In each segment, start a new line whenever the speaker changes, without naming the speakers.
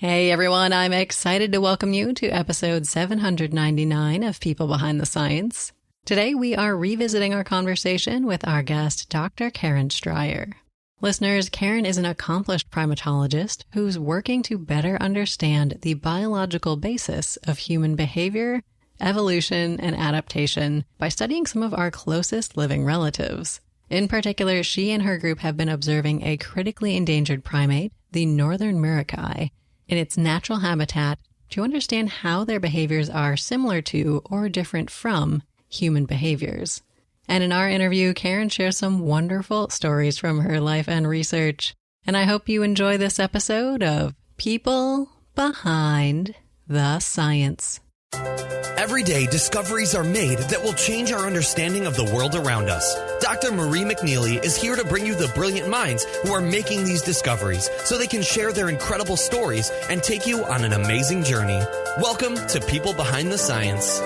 Hey everyone, I'm excited to welcome you to episode 799 of People Behind the Science. Today we are revisiting our conversation with our guest, Dr. Karen Strier. Listeners, Karen is an accomplished primatologist who's working to better understand the biological basis of human behavior, evolution, and adaptation by studying some of our closest living relatives. In particular, she and her group have been observing a critically endangered primate, the northern muriqui, in its natural habitat to understand how their behaviors are similar to or different from human behaviors. And in our interview, Karen shares some wonderful stories from her life and research. And I hope you enjoy this episode of People Behind the Science.
Every day, discoveries are made that will change our understanding of the world around us. Dr. Marie McNeely is here to bring you the brilliant minds who are making these discoveries so they can share their incredible stories and take you on an amazing journey. Welcome to People Behind the Science.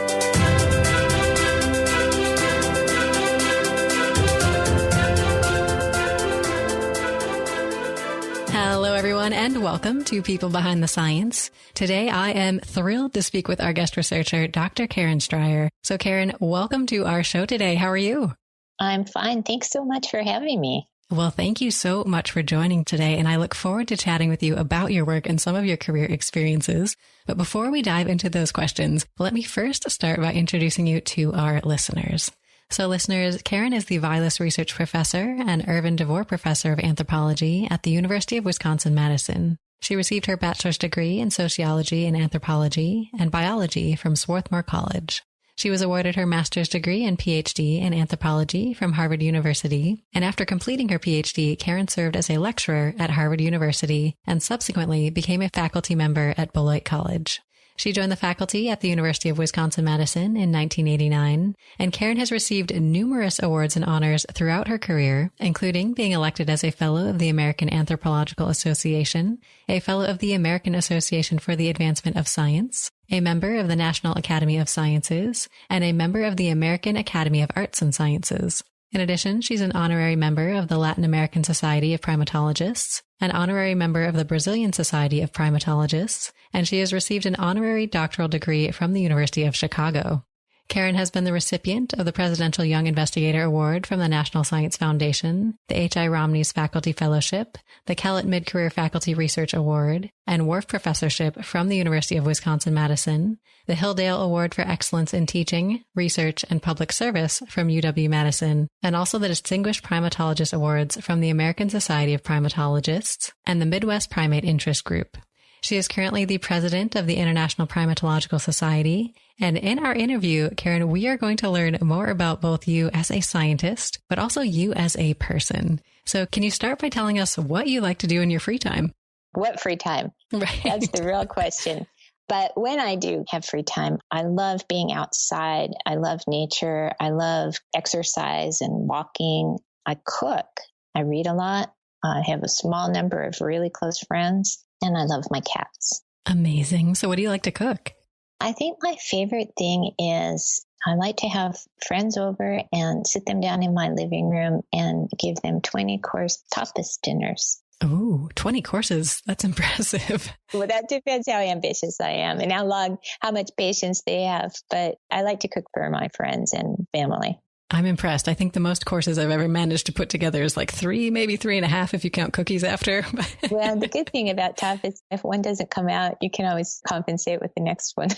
Hello, everyone, and welcome to People Behind the Science. Today, I am thrilled to speak with our guest researcher, Dr. Karen Strier. So, Karen, welcome to our show today. How are you?
I'm fine. Thanks so much for having me.
Well, thank you so much for joining today, and I look forward to chatting with you about your work and some of your career experiences. But before we dive into those questions, let me first start by introducing you to our listeners. So listeners, Karen is the Vilas Research Professor and Irven Devore Professor of Anthropology at the University of Wisconsin-Madison. She received her bachelor's degree in Sociology and Anthropology and Biology from Swarthmore College. She was awarded her master's degree and Ph.D. in Anthropology from Harvard University, and after completing her Ph.D., Karen served as a lecturer at Harvard University and subsequently became a faculty member at Beloit College. She joined the faculty at the University of Wisconsin-Madison in 1989, and Karen has received numerous awards and honors throughout her career, including being elected as a Fellow of the American Anthropological Association, a Fellow of the American Association for the Advancement of Science, a member of the National Academy of Sciences, and a member of the American Academy of Arts and Sciences. In addition, she's an honorary member of the Latin American Society of Primatologists, an honorary member of the Brazilian Society of Primatologists, and she has received an honorary doctoral degree from the University of Chicago. Karen has been the recipient of the Presidential Young Investigator Award from the National Science Foundation, the H.I. Romnes Faculty Fellowship, the Kellett Mid-Career Faculty Research Award, and WARF Professorship from the University of Wisconsin-Madison, the Hilldale Award for Excellence in Teaching, Research, and Public Service from UW-Madison, and also the Distinguished Primatologist Awards from the American Society of Primatologists and the Midwest Primate Interest Group. She is currently the president of the International Primatological Society. And in our interview, Karen, we are going to learn more about both you as a scientist, but also you as a person. So can you start by telling us what you like to do in your free time?
What free time?
Right.
That's the real question. But when I do have free time, I love being outside. I love nature. I love exercise and walking. I cook. I read a lot. I have a small number of really close friends. And I love my cats.
Amazing. So what do you like to cook?
I think my favorite thing is I like to have friends over and sit them down in my living room and give them 20-course tapas dinners.
Oh, 20 courses. That's impressive.
Well, that depends how ambitious I am and how much patience they have. But I like to cook for my friends and family.
I'm impressed. I think the most courses I've ever managed to put together is like 3, maybe 3.5 if you count cookies after.
Well, the good thing about tapas, if one doesn't come out, you can always compensate with the next one.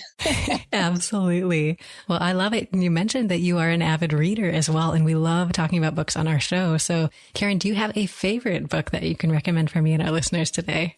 Absolutely. Well, I love it. And you mentioned that you are an avid reader as well, and we love talking about books on our show. So, Karen, do you have a favorite book that you can recommend for me and our listeners today?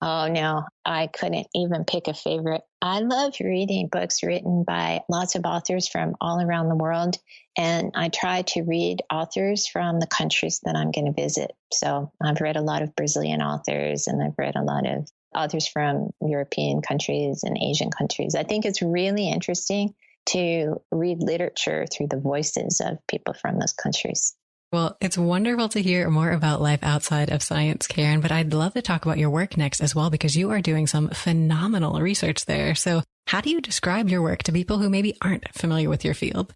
Oh, no, I couldn't even pick a favorite. I love reading books written by lots of authors from all around the world. And I try to read authors from the countries that I'm going to visit. So I've read a lot of Brazilian authors, and I've read a lot of authors from European countries and Asian countries. I think it's really interesting to read literature through the voices of people from those countries.
Well, it's wonderful to hear more about life outside of science, Karen, but I'd love to talk about your work next as well, because you are doing some phenomenal research there. So how do you describe your work to people who maybe aren't familiar with your field?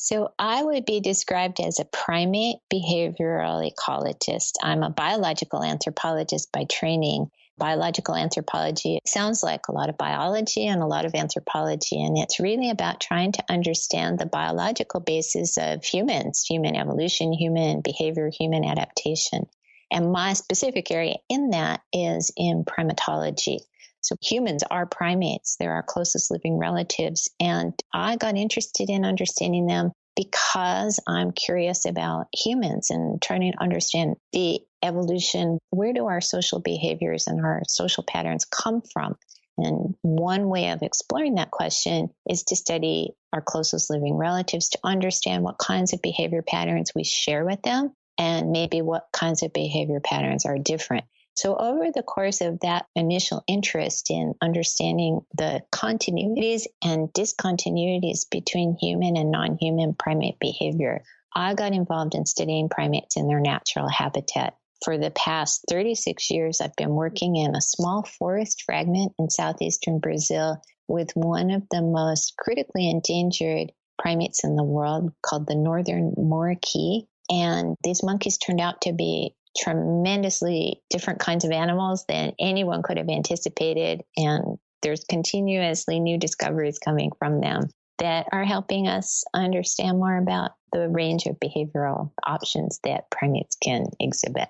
So I would be described as a primate behavioral ecologist. I'm a biological anthropologist by training, biological anthropology. It sounds like a lot of biology and a lot of anthropology, and it's really about trying to understand the biological basis of humans, human evolution, human behavior, human adaptation. And my specific area in that is in primatology. So humans are primates. They're our closest living relatives. And I got interested in understanding them because I'm curious about humans and trying to understand the evolution. Where do our social behaviors and our social patterns come from? And one way of exploring that question is to study our closest living relatives to understand what kinds of behavior patterns we share with them and maybe what kinds of behavior patterns are different. So over the course of that initial interest in understanding the continuities and discontinuities between human and non-human primate behavior, I got involved in studying primates in their natural habitat. For the past 36 years, I've been working in a small forest fragment in southeastern Brazil with one of the most critically endangered primates in the world called the northern muriqui. And these monkeys turned out to be tremendously different kinds of animals than anyone could have anticipated. And there's continuously new discoveries coming from them that are helping us understand more about the range of behavioral options that primates can exhibit.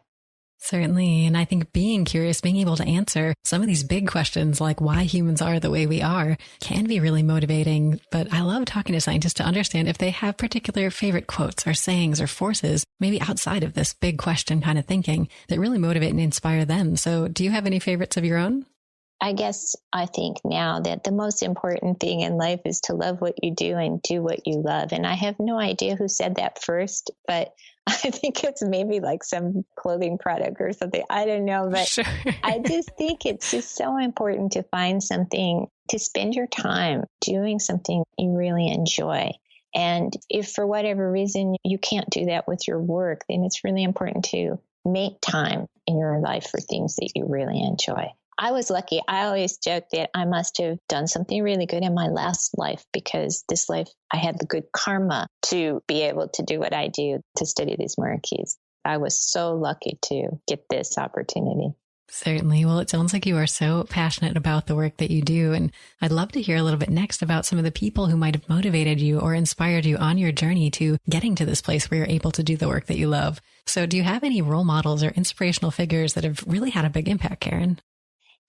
Certainly. And I think being curious, being able to answer some of these big questions like why humans are the way we are can be really motivating. But I love talking to scientists to understand if they have particular favorite quotes or sayings or forces, maybe outside of this big question kind of thinking, that really motivate and inspire them. So do you have any favorites of your own?
I guess I think now that the most important thing in life is to love what you do and do what you love. And I have no idea who said that first, but I think it's maybe like some clothing product or something. I don't know, but
Sure.
I just think it's just so important to find something, to spend your time doing something you really enjoy. And if for whatever reason you can't do that with your work, then it's really important to make time in your life for things that you really enjoy. I was lucky. I always joke that I must have done something really good in my last life because this life I had the good karma to be able to do what I do, to study these muriqis. I was so lucky to get this opportunity.
Certainly. Well, it sounds like you are so passionate about the work that you do. And I'd love to hear a little bit next about some of the people who might have motivated you or inspired you on your journey to getting to this place where you're able to do the work that you love. So do you have any role models or inspirational figures that have really had a big impact, Karen?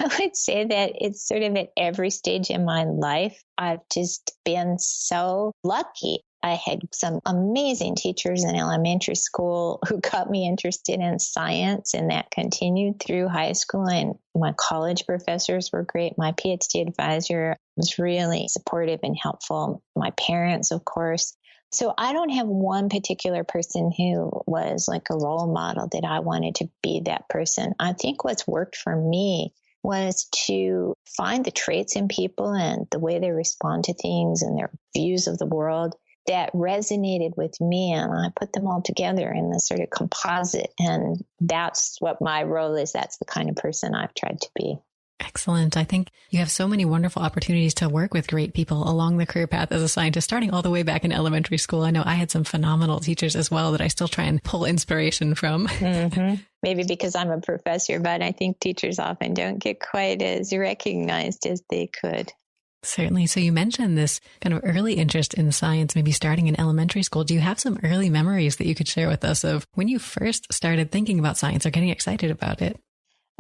I would say that it's sort of at every stage in my life. I've just been so lucky. I had some amazing teachers in elementary school who got me interested in science, and that continued through high school. And my college professors were great. My Ph.D. advisor was really supportive and helpful. My parents, of course. So I don't have one particular person who was like a role model that I wanted to be that person. I think what's worked for me was to find the traits in people and the way they respond to things and their views of the world that resonated with me. And I put them all together in this sort of composite. And that's what my role is. That's the kind of person I've tried to be.
Excellent. I think you have so many wonderful opportunities to work with great people along the career path as a scientist, starting all the way back in elementary school. I know I had some phenomenal teachers as well that I still try and pull inspiration from.
Mm-hmm. Maybe because I'm a professor, but I think teachers often don't get quite as recognized as they could.
Certainly. So you mentioned this kind of early interest in science, maybe starting in elementary school. Do you have some early memories that you could share with us of when you first started thinking about science or getting excited about it?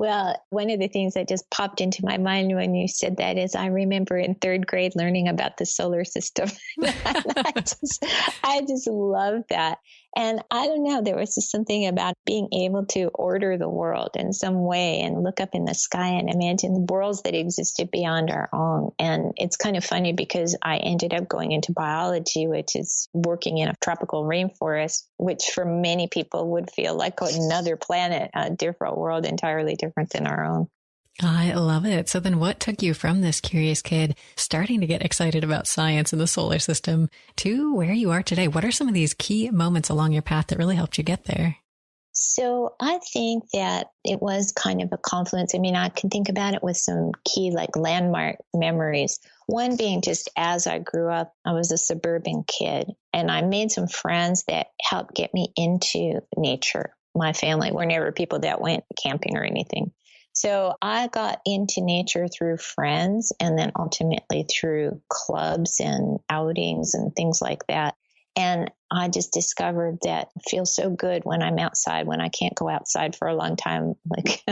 Well, one of the things that just popped into my mind when you said that is I remember in third grade learning about the solar system. I just love that. And I don't know, there was just something about being able to order the world in some way and look up in the sky and imagine worlds that existed beyond our own. And it's kind of funny because I ended up going into biology, which is working in a tropical rainforest, which for many people would feel like another planet, a different world, entirely different than our own.
I love it. So then what took you from this curious kid starting to get excited about science and the solar system to where you are today? What are some of these key moments along your path that really helped you get there?
So I think that it was kind of a confluence. I mean, I can think about it with some key like landmark memories. One being just as I grew up, I was a suburban kid and I made some friends that helped get me into nature. My family were never people that went camping or anything. So I got into nature through friends and then ultimately through clubs and outings and things like that. And I just discovered that it feels so good when I'm outside, when I can't go outside for a long time, like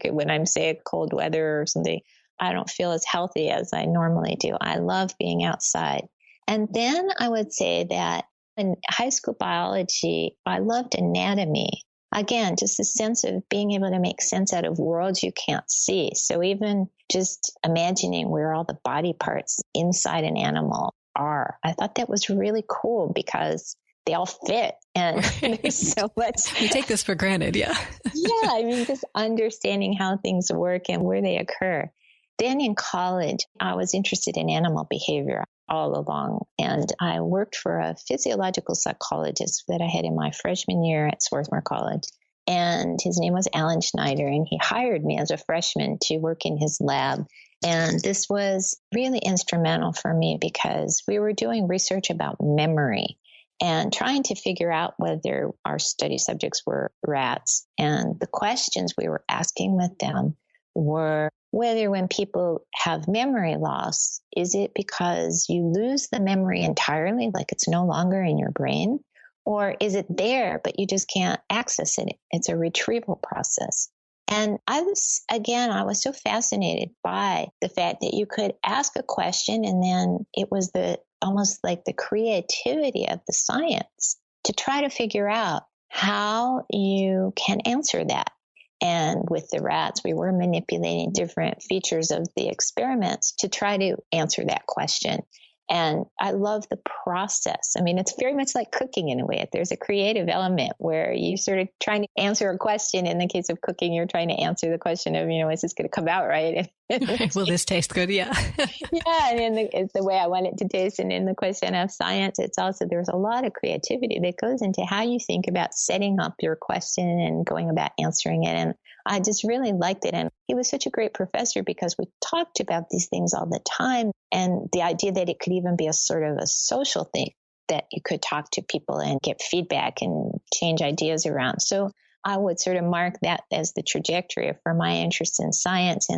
when I'm, say, cold weather or something. I don't feel as healthy as I normally do. I love being outside. And then I would say that in high school biology, I loved anatomy. Again, just a sense of being able to make sense out of worlds you can't see. So even just imagining where all the body parts inside an animal are, I thought that was really cool because they all fit. And there's so much.
We take this for granted, yeah.
Yeah, I mean, just understanding how things work and where they occur. Then in college, I was interested in animal behavior all along. And I worked for a physiological psychologist that I had in my freshman year at Swarthmore College. And his name was Alan Schneider. And he hired me as a freshman to work in his lab. And this was really instrumental for me because we were doing research about memory and trying to figure out whether our study subjects were rats. And the questions we were asking with them were whether when people have memory loss, is it because you lose the memory entirely, like it's no longer in your brain? Or is it there, but you just can't access it? It's a retrieval process. And I was so fascinated by the fact that you could ask a question and then it was almost like the creativity of the science to try to figure out how you can answer that. And with the rats, we were manipulating different features of the experiments to try to answer that question. And I love the process. I mean, it's very much like cooking in a way. There's a creative element where you sort of trying to answer a question. In the case of cooking, you're trying to answer the question of, is this going to come out right?
Will this taste good? Yeah.
Yeah. And it's the way I want it to taste. And in the question of science, it's also, there's a lot of creativity that goes into how you think about setting up your question and going about answering it. And I just really liked it. And he was such a great professor because we talked about these things all the time. And the idea that it could even be a sort of a social thing, that you could talk to people and get feedback and change ideas around. So I would sort of mark that as the trajectory for my interest in science.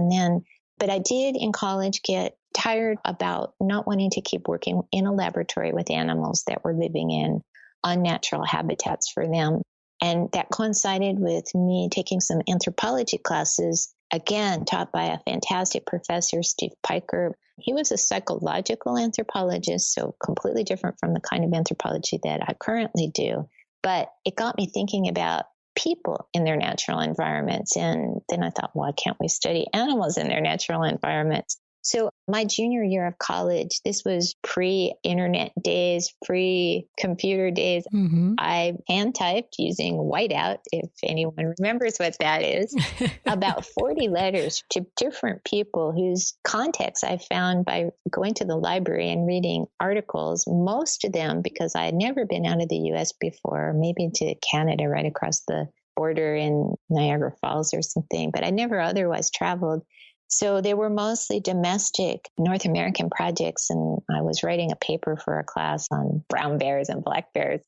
But I did in college get tired about not wanting to keep working in a laboratory with animals that were living in unnatural habitats for them. And that coincided with me taking some anthropology classes, again, taught by a fantastic professor, Steve Piker. He was a psychological anthropologist, so completely different from the kind of anthropology that I currently do. But it got me thinking about people in their natural environments. And then I thought, why can't we study animals in their natural environments? So my junior year of college, this was pre-internet days, pre-computer days.
Mm-hmm.
I hand-typed using whiteout, if anyone remembers what that is, about 40 letters to different people whose contacts I found by going to the library and reading articles, most of them because I had never been out of the U.S. before, maybe to Canada right across the border in Niagara Falls or something, but I never otherwise traveled. So they were mostly domestic North American projects, and I was writing a paper for a class on brown bears and black bears.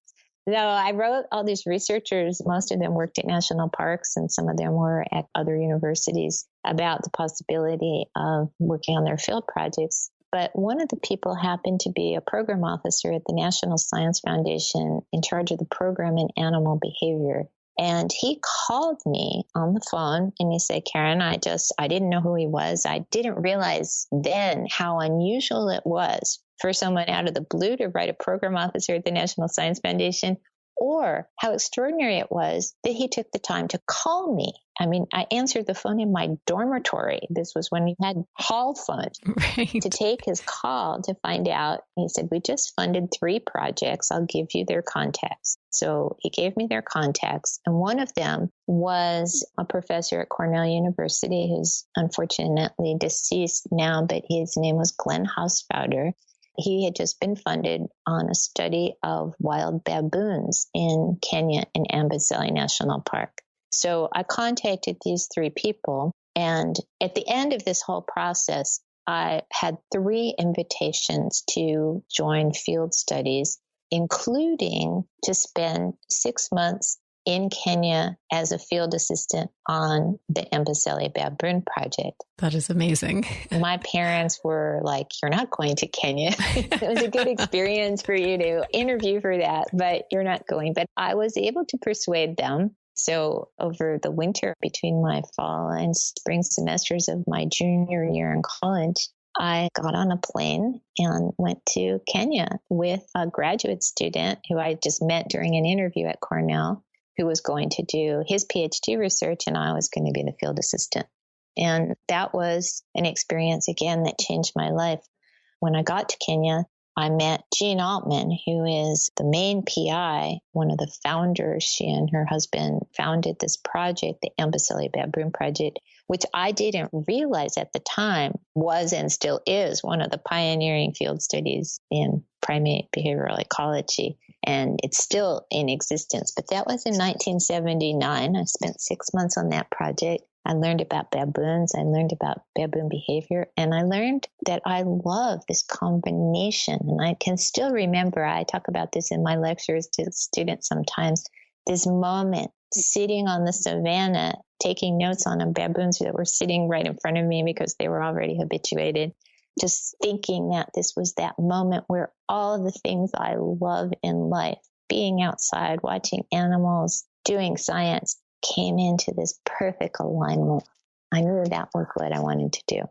So I wrote all these researchers, most of them worked at national parks, and some of them were at other universities, about the possibility of working on their field projects. But one of the people happened to be a program officer at the National Science Foundation in charge of the program in animal behavior. And he called me on the phone and he said, Karen, I didn't know who he was. I didn't realize then how unusual it was for someone out of the blue to write a program officer at the National Science Foundation, or how extraordinary it was that he took the time to call me. I mean, I answered the phone in my dormitory. This was when we had hall phones.
Right.
To take his call to find out. He said, we just funded 3 projects. I'll give you their contacts. So he gave me their contacts. And one of them was a professor at Cornell University who's unfortunately deceased now, but his name was Glenn Hausfowder. He had just been funded on a study of wild baboons in Kenya in Amboseli National Park. So I contacted these 3 people. And at the end of this whole process, I had 3 invitations to join field studies, including to spend 6 months in Kenya as a field assistant on the Amboseli baboon project.
That is amazing.
My parents were like, you're not going to Kenya. It was a good experience for you to interview for that, but you're not going. But I was able to persuade them. So over the winter between my fall and spring semesters of my junior year in college, I got on a plane and went to Kenya with a graduate student who I just met during an interview at Cornell, who was going to do his Ph.D. research, and I was going to be the field assistant. And that was an experience, again, that changed my life. When I got to Kenya, I met Jean Altman, who is the main PI, one of the founders. She and her husband founded this project, the Amboseli Baboon Project, which I didn't realize at the time was and still is one of the pioneering field studies in primate behavioral ecology. And it's still in existence. But that was in 1979. I spent 6 months on that project. I learned about baboons. I learned about baboon behavior. And I learned that I love this combination. And I can still remember, I talk about this in my lectures to students sometimes, this moment sitting on the savannah, taking notes on them baboons that were sitting right in front of me because they were already habituated, just thinking that this was that moment where all of the things I love in life, being outside, watching animals, doing science, came into this perfect alignment. I knew that was what I wanted to do.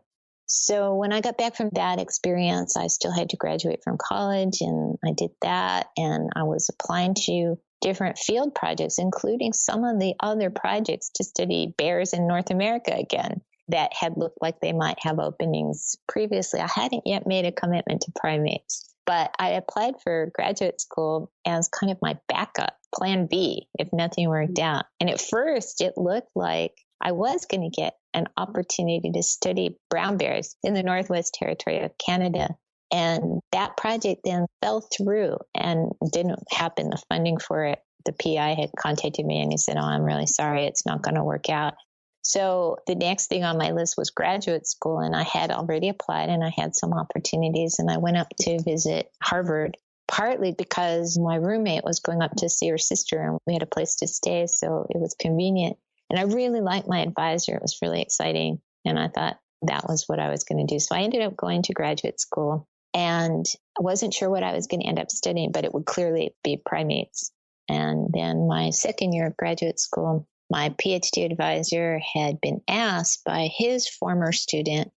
So when I got back from that experience, I still had to graduate from college, and I did that. And I was applying to different field projects, including some of the other projects to study bears in North America again that had looked like they might have openings previously. I hadn't yet made a commitment to primates, but I applied for graduate school as kind of my backup, plan B, if nothing worked out. And at first, it looked like I was going to get an opportunity to study brown bears in the Northwest Territory of Canada. And that project then fell through and didn't happen. The funding for it, the PI had contacted me and he said, "Oh, I'm really sorry, it's not going to work out." So the next thing on my list was graduate school, and I had already applied and I had some opportunities, and I went up to visit Harvard, partly because my roommate was going up to see her sister and we had a place to stay, so it was convenient. And I really liked my advisor. It was really exciting. And I thought that was what I was going to do. So I ended up going to graduate school, and I wasn't sure what I was going to end up studying, but it would clearly be primates. And then my second year of graduate school, my PhD advisor had been asked by his former student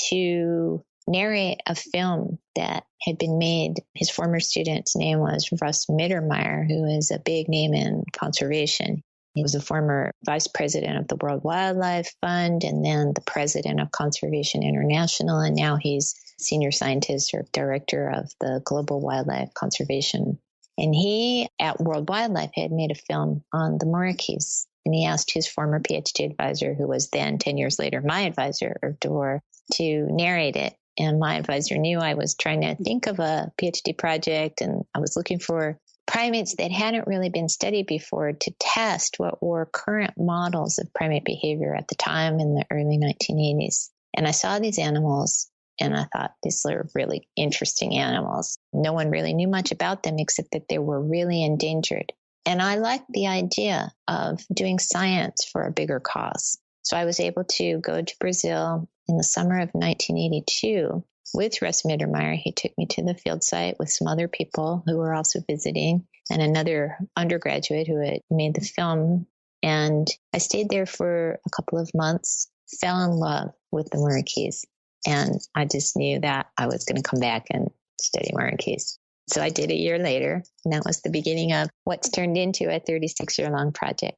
to narrate a film that had been made. His former student's name was Russ Mittermeier, who is a big name in conservation. He was a former vice president of the World Wildlife Fund and then the president of Conservation International. And now he's senior scientist or director of the Global Wildlife Conservation. And he, at World Wildlife, had made a film on the muriqis. And he asked his former PhD advisor, who was then 10 years later my advisor, Devore, to narrate it. And my advisor knew I was trying to think of a PhD project, and I was looking for primates that hadn't really been studied before to test what were current models of primate behavior at the time in the early 1980s. And I saw these animals and I thought, these are really interesting animals. No one really knew much about them except that they were really endangered. And I liked the idea of doing science for a bigger cause. So I was able to go to Brazil in the summer of 1982 with Russ Mittermeier. He took me to the field site with some other people who were also visiting and another undergraduate who had made the film. And I stayed there for a couple of months, fell in love with the muriqis. And I just knew that I was going to come back and study muriqis. So I did a year later, and that was the beginning of what's turned into a 36-year-long project.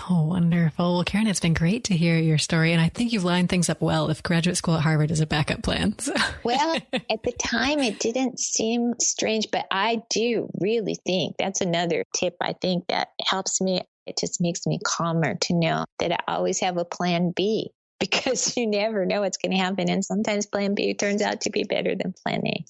Oh, wonderful. Well, Karen, it's been great to hear your story. And I think you've lined things up well if graduate school at Harvard is a backup plan. So.
Well, at the time, it didn't seem strange, but I do really think that's another tip I think that helps me. It just makes me calmer to know that I always have a plan B, because you never know what's going to happen. And sometimes plan B turns out to be better than plan A.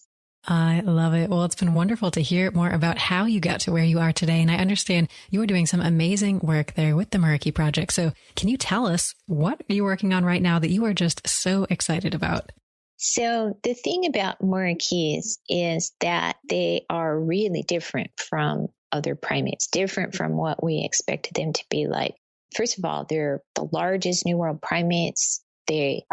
I love it. Well, it's been wonderful to hear more about how you got to where you are today. And I understand you are doing some amazing work there with the Muriqui Project. So can you tell us, what are you working on right now that you are just so excited about?
So the thing about muriqis is that they are really different from other primates, different from what we expected them to be like. First of all, they're the largest New World primates. They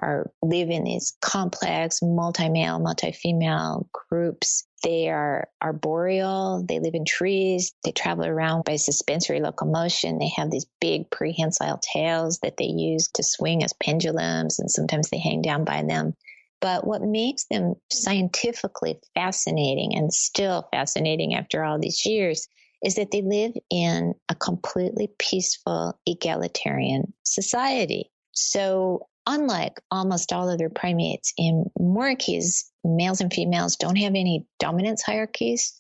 live in these complex, multi-male, multi-female groups. They are arboreal. They live in trees. They travel around by suspensory locomotion. They have these big prehensile tails that they use to swing as pendulums, and sometimes they hang down by them. But what makes them scientifically fascinating, and still fascinating after all these years, is that they live in a completely peaceful, egalitarian society. So unlike almost all other primates, in muriqis, males and females don't have any dominance hierarchies.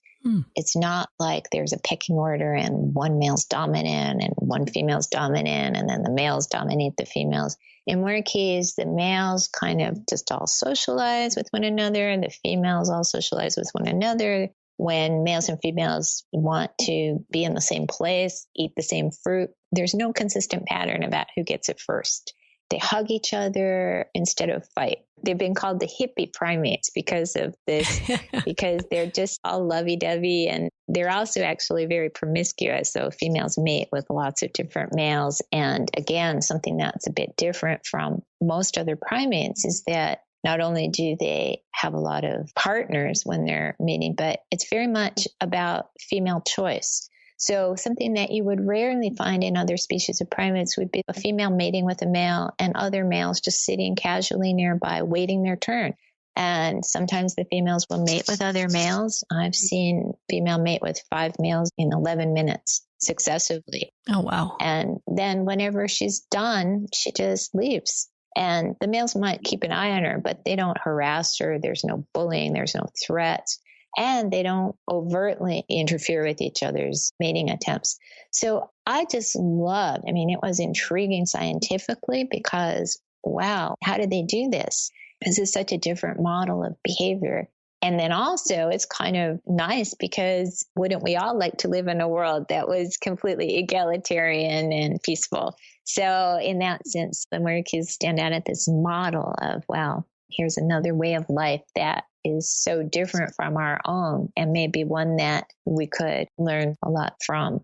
It's not like there's a pecking order and one male's dominant and one female's dominant, and then the males dominate the females. In muriqis, the males kind of just all socialize with one another, and the females all socialize with one another. When males and females want to be in the same place, eat the same fruit, there's no consistent pattern about who gets it first. They hug each other instead of fight. They've been called the hippie primates because of this, because they're just all lovey-dovey, and they're also actually very promiscuous. So females mate with lots of different males. And again, something that's a bit different from most other primates is that not only do they have a lot of partners when they're mating, but it's very much about female choice. So something that you would rarely find in other species of primates would be a female mating with a male and other males just sitting casually nearby, waiting their turn. And sometimes the females will mate with other males. I've seen female mate with 5 males in 11 minutes successively.
Oh, wow.
And then whenever she's done, she just leaves. And the males might keep an eye on her, but they don't harass her. There's no bullying. There's no threats. And they don't overtly interfere with each other's mating attempts. So I just loved, it was intriguing scientifically because, wow, how did they do this? This is such a different model of behavior. And then also it's kind of nice because wouldn't we all like to live in a world that was completely egalitarian and peaceful? So in that sense, the muriqis stand out at this model of, wow, here's another way of life that is so different from our own, and maybe one that we could learn a lot from.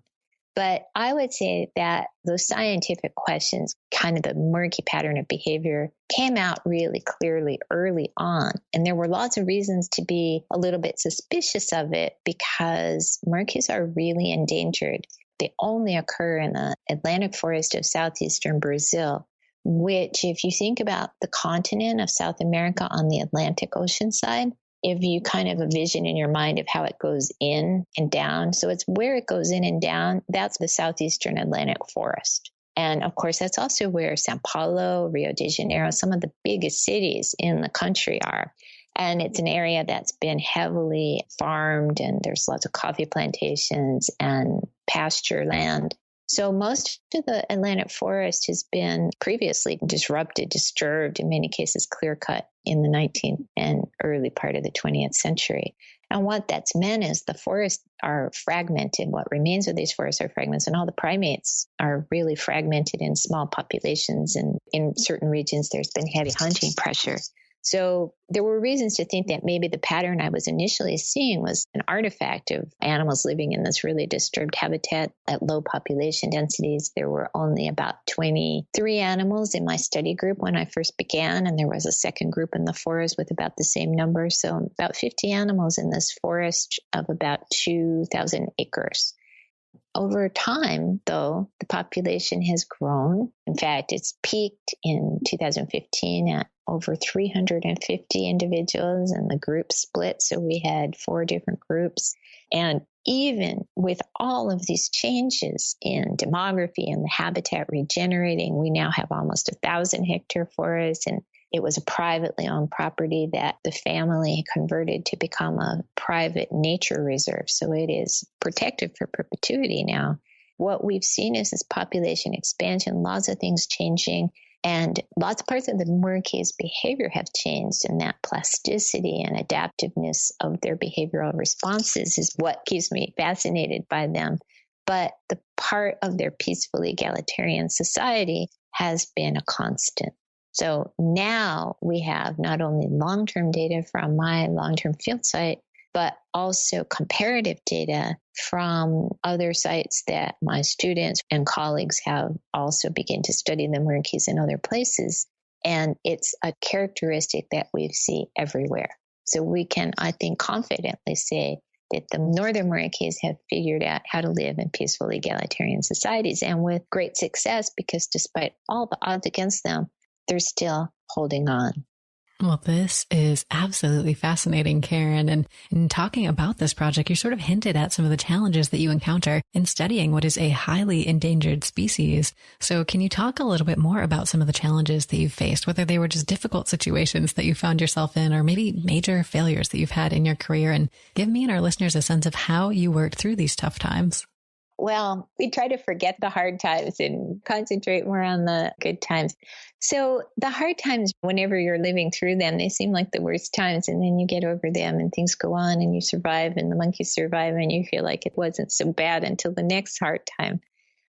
But I would say that those scientific questions, kind of the muriqui pattern of behavior, came out really clearly early on. And there were lots of reasons to be a little bit suspicious of it because muriqis are really endangered. They only occur in the Atlantic forest of southeastern Brazil, which, if you think about the continent of South America on the Atlantic Ocean side, if you kind of envision in your mind of how it goes in and down, so it's where it goes in and down, that's the southeastern Atlantic forest. And of course, that's also where Sao Paulo, Rio de Janeiro, some of the biggest cities in the country are. And it's an area that's been heavily farmed, and there's lots of coffee plantations and pasture land. So most of the Atlantic forest has been previously disrupted, disturbed, in many cases clear-cut in the 19th and early part of the 20th century. And what that's meant is the forests are fragmented. What remains of these forests are fragments, and all the primates are really fragmented in small populations. And in certain regions, there's been heavy hunting pressure. So there were reasons to think that maybe the pattern I was initially seeing was an artifact of animals living in this really disturbed habitat at low population densities. There were only about 23 animals in my study group when I first began, and there was a second group in the forest with about the same number. So about 50 animals in this forest of about 2,000 acres. Over time, though, the population has grown. In fact, it's peaked in 2015 at over 350 individuals, and the group split. So we had 4 different groups. And even with all of these changes in demography and the habitat regenerating, we now have almost 1,000-hectare forests. And it was a privately owned property that the family converted to become a private nature reserve. So it is protected for perpetuity now. What we've seen is this population expansion, lots of things changing, and lots of parts of the muriqis' behavior have changed, and that plasticity and adaptiveness of their behavioral responses is what keeps me fascinated by them. But the part of their peaceful egalitarian society has been a constant. So now we have not only long-term data from my long-term field site, but also comparative data from other sites that my students and colleagues have also begun to study the muriqis in other places. And it's a characteristic that we see everywhere. So we can, I think, confidently say that the northern muriqis have figured out how to live in peaceful egalitarian societies, and with great success, because despite all the odds against them, they're still holding on.
Well, this is absolutely fascinating, Karen. And in talking about this project, you sort of hinted at some of the challenges that you encounter in studying what is a highly endangered species. So can you talk a little bit more about some of the challenges that you've faced, whether they were just difficult situations that you found yourself in, or maybe major failures that you've had in your career, and give me and our listeners a sense of how you worked through these tough times?
Well, we try to forget the hard times and concentrate more on the good times. So the hard times, whenever you're living through them, they seem like the worst times. And then you get over them and things go on and you survive and the monkeys survive and you feel like it wasn't so bad until the next hard time.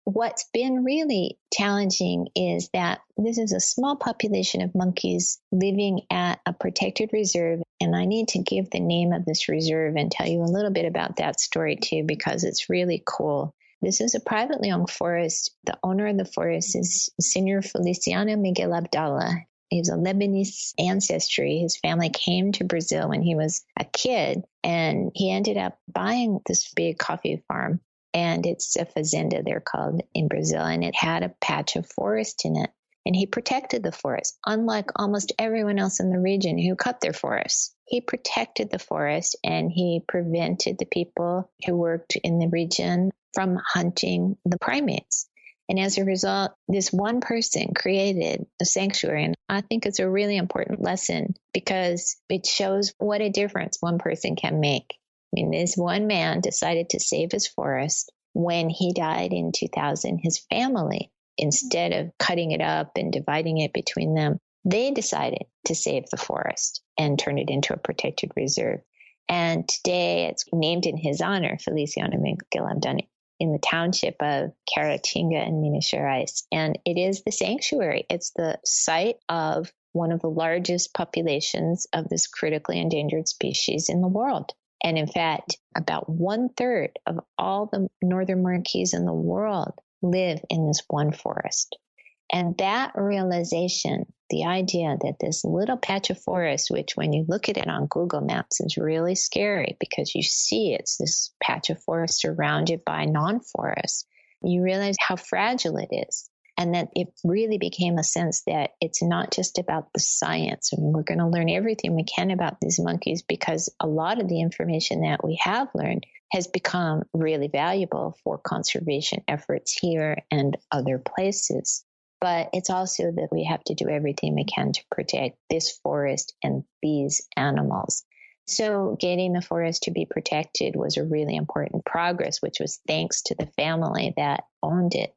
What's been really challenging is that this is a small population of monkeys living at a protected reserve. And I need to give the name of this reserve and tell you a little bit about that story too, because it's really cool. This is a privately owned forest. The owner of the forest is Senior Feliciano Miguel Abdallah. He's a Lebanese ancestry. His family came to Brazil when he was a kid, and he ended up buying this big coffee farm. And it's a fazenda, they're called in Brazil, and it had a patch of forest in it. And he protected the forest, unlike almost everyone else in the region who cut their forests. He protected the forest, and he prevented the people who worked in the region from hunting the primates. And as a result, this one person created a sanctuary. And I think it's a really important lesson because it shows what a difference one person can make. I mean, this one man decided to save his forest. When he died in 2000, his family, instead of cutting it up and dividing it between them, they decided to save the forest and turn it into a protected reserve. And today it's named in his honor, Feliciano Miguel Abdallah, in the township of Caratinga in Minas Gerais. And it is the sanctuary. It's the site of one of the largest populations of this critically endangered species in the world. And in fact, about 1/3 of all the northern muriqis in the world live in this one forest. And that realization, the idea that this little patch of forest, which when you look at it on Google Maps is really scary because you see it's this patch of forest surrounded by non-forest, you realize how fragile it is. And that it really became a sense that it's not just about the science, and we're going to learn everything we can about these monkeys because a lot of the information that we have learned has become really valuable for conservation efforts here and other places. But it's also that we have to do everything we can to protect this forest and these animals. So getting the forest to be protected was a really important progress, which was thanks to the family that owned it.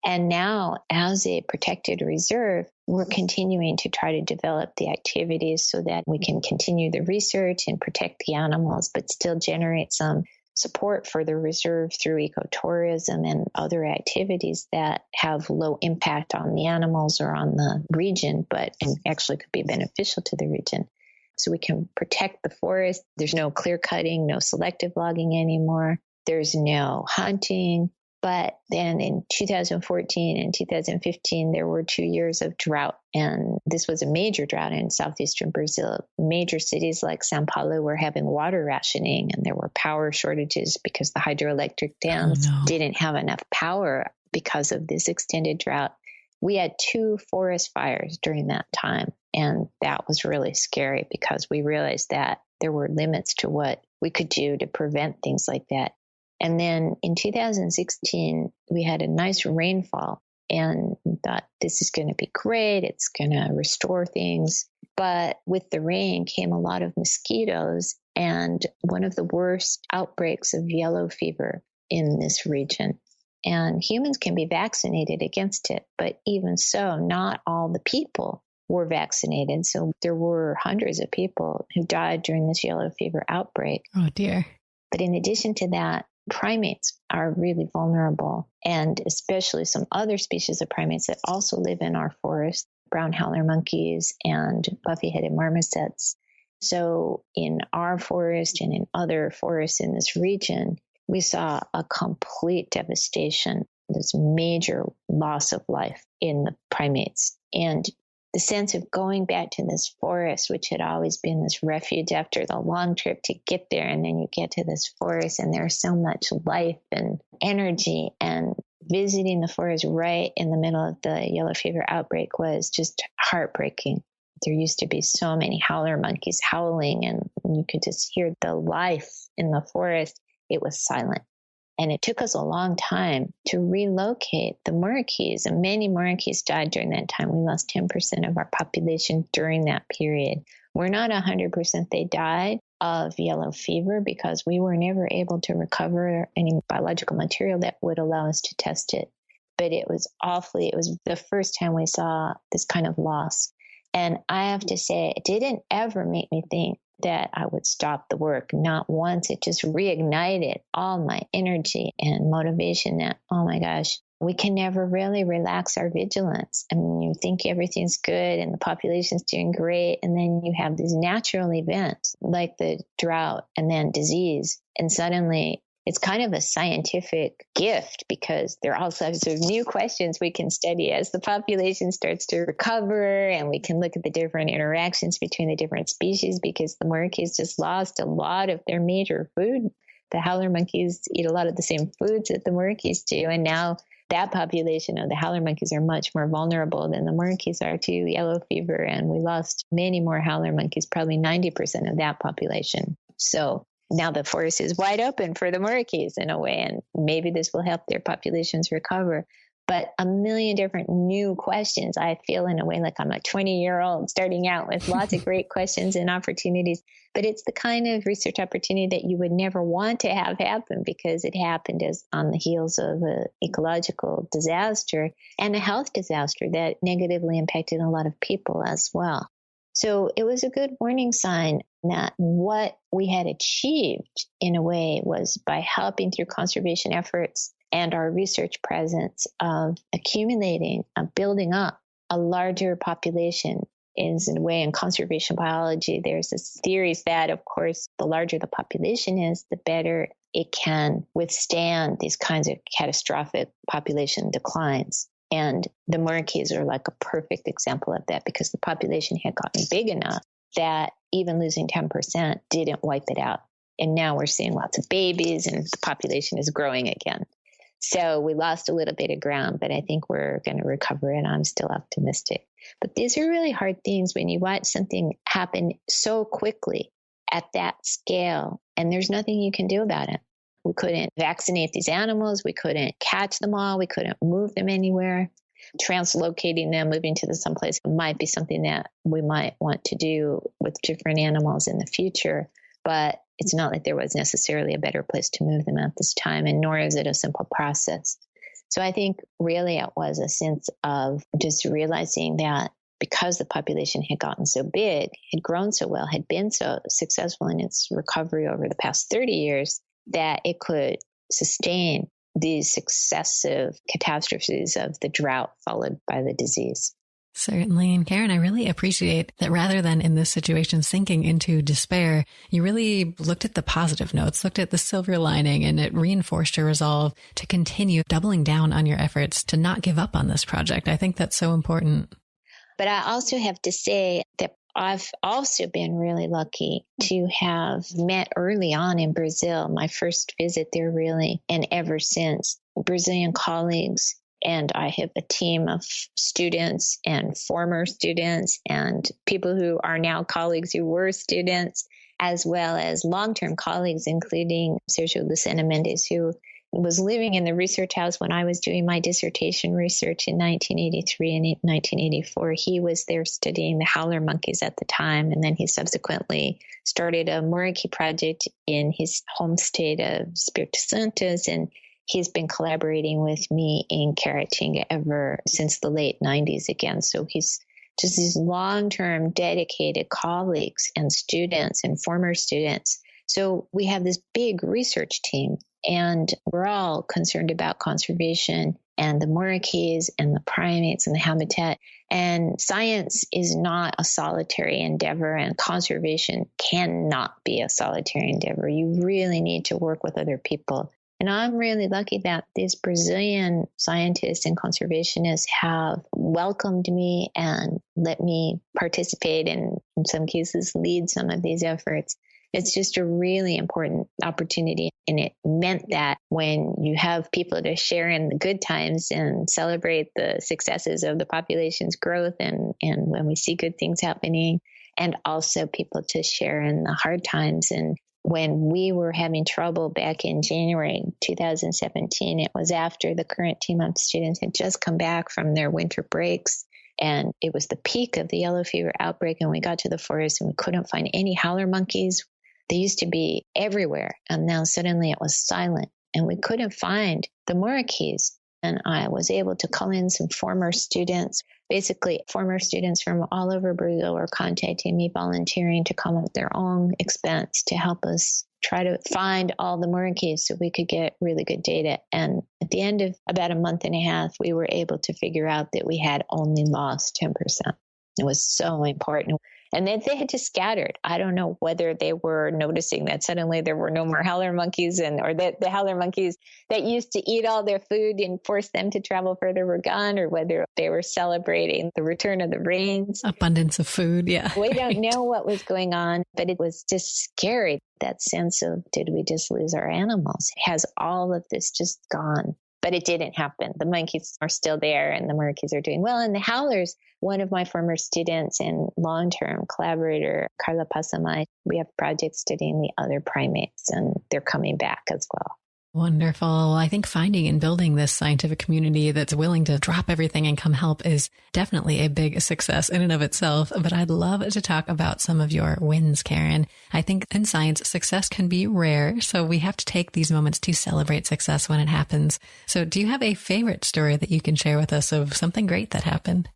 And now, as a protected reserve, we're continuing to try to develop the activities so that we can continue the research and protect the animals, but still generate some support for the reserve through ecotourism and other activities that have low impact on the animals or on the region, but and actually could be beneficial to the region. So we can protect the forest. There's no clear cutting, no selective logging anymore. There's no hunting. But then in 2014 and 2015, there were 2 years of drought. And this was a major drought in southeastern Brazil. Major cities like São Paulo were having water rationing, and there were power shortages because the hydroelectric dams didn't have enough power because of this extended drought. We had 2 forest fires during that time. And that was really scary because we realized that there were limits to what we could do to prevent things like that. And then in 2016, we had a nice rainfall and thought this is going to be great. It's going to restore things. But with the rain came a lot of mosquitoes and one of the worst outbreaks of yellow fever in this region. And humans can be vaccinated against it. But even so, not all the people were vaccinated. So there were hundreds of people who died during this yellow fever outbreak.
Oh, dear.
But in addition to that, primates are really vulnerable, and especially some other species of primates that also live in our forest, brown howler monkeys and buffy-headed marmosets. So in our forest and in other forests in this region, we saw a complete devastation, this major loss of life in the primates. And the sense of going back to this forest, which had always been this refuge after the long trip to get there, and then you get to this forest and there's so much life and energy, and visiting the forest right in the middle of the yellow fever outbreak was just heartbreaking. There used to be so many howler monkeys howling, and you could just hear the life in the forest. It was silent. And it took us a long time to relocate the muriqis, and many muriqis died during that time. We lost 10% of our population during that period. We're not 100% they died of yellow fever because we were never able to recover any biological material that would allow us to test it. But it was the first time we saw this kind of loss. And I have to say, it didn't ever make me think that I would stop the work. Not once. It just reignited all my energy and motivation that, oh my gosh, we can never really relax our vigilance. I mean, you think everything's good and the population's doing great, and then you have these natural events like the drought and then disease, and suddenly it's kind of a scientific gift because there are all sorts of new questions we can study as the population starts to recover, and we can look at the different interactions between the different species because the muriqis just lost a lot of their major food. The howler monkeys eat a lot of the same foods that the muriqis do, and now that population of the howler monkeys are much more vulnerable than the muriqis are to yellow fever, and we lost many more howler monkeys, probably 90% of that population. So now the forest is wide open for the muriqis in a way, and maybe this will help their populations recover. But a million different new questions. I feel in a way like I'm a 20-year-old starting out with lots of great questions and opportunities. But it's the kind of research opportunity that you would never want to have happen because it happened as on the heels of an ecological disaster and a health disaster that negatively impacted a lot of people as well. So it was a good warning sign that what we had achieved in a way was by helping through conservation efforts and our research presence of accumulating, of building up a larger population is in a way in conservation biology. There's this theory that, of course, the larger the population is, the better it can withstand these kinds of catastrophic population declines. And the muriqis are like a perfect example of that because the population had gotten big enough that even losing 10% didn't wipe it out. And now we're seeing lots of babies and the population is growing again. So we lost a little bit of ground, but I think we're going to recover it. I'm still optimistic. But these are really hard things when you watch something happen so quickly at that scale, and there's nothing you can do about it. We couldn't vaccinate these animals. We couldn't catch them all. We couldn't move them anywhere. Translocating them, moving to someplace might be something that we might want to do with different animals in the future. But it's not like there was necessarily a better place to move them at this time, and nor is it a simple process. So I think really it was a sense of just realizing that because the population had gotten so big, had grown so well, had been so successful in its recovery over the past 30 years, that it could sustain these successive catastrophes of the drought followed by the disease.
Certainly. And Karen, I really appreciate that rather than in this situation sinking into despair, you really looked at the positive notes, looked at the silver lining, and it reinforced your resolve to continue doubling down on your efforts to not give up on this project. I think that's so important.
But I also have to say that I've also been really lucky to have met early on in Brazil, my first visit there really, and ever since, Brazilian colleagues. And I have a team of students and former students and people who are now colleagues who were students, as well as long-term colleagues, including Sergio Lucena Mendes, who was living in the research house when I was doing my dissertation research in 1983 and 1984. He was there studying the howler monkeys at the time, and then he subsequently started a muriqui project in his home state of Espírito Santo, and he's been collaborating with me in Caratinga ever since the late 90s again. So he's just these long-term dedicated colleagues and students and former students. So we have this big research team. And we're all concerned about conservation and the muriqis and the primates and the habitat. And science is not a solitary endeavor, and conservation cannot be a solitary endeavor. You really need to work with other people. And I'm really lucky that these Brazilian scientists and conservationists have welcomed me and let me participate and, in some cases, lead some of these efforts. It's just a really important opportunity. And it meant that when you have people to share in the good times and celebrate the successes of the population's growth, and when we see good things happening, and also people to share in the hard times. And when we were having trouble back in January 2017, it was after the current team of students had just come back from their winter breaks. And it was the peak of the yellow fever outbreak. And we got to the forest and we couldn't find any howler monkeys. They used to be everywhere. And now suddenly it was silent. And we couldn't find the muriqis. And I was able to call in some former students. Basically, former students from all over Brazil were contacting me, volunteering to come at their own expense to help us try to find all the muriqis so we could get really good data. And at the end of about a month and a half, we were able to figure out that we had only lost 10%. It was so important. And then they had just scattered. I don't know whether they were noticing that suddenly there were no more howler monkeys, or that the howler monkeys that used to eat all their food and force them to travel further were gone, or whether they were celebrating the return of the rains.
Abundance of food, yeah.
We don't know what was going on, but it was just scary. That sense of, did we just lose our animals? Has all of this just gone? But it didn't happen. The monkeys are still there and the muriqis are doing well. And the howlers, one of my former students and long-term collaborator, Carla Pasamay, we have projects studying the other primates, and they're coming back as well.
Wonderful. I think finding and building this scientific community that's willing to drop everything and come help is definitely a big success in and of itself. But I'd love to talk about some of your wins, Karen. I think in science, success can be rare, so we have to take these moments to celebrate success when it happens. So do you have a favorite story that you can share with us of something great that happened?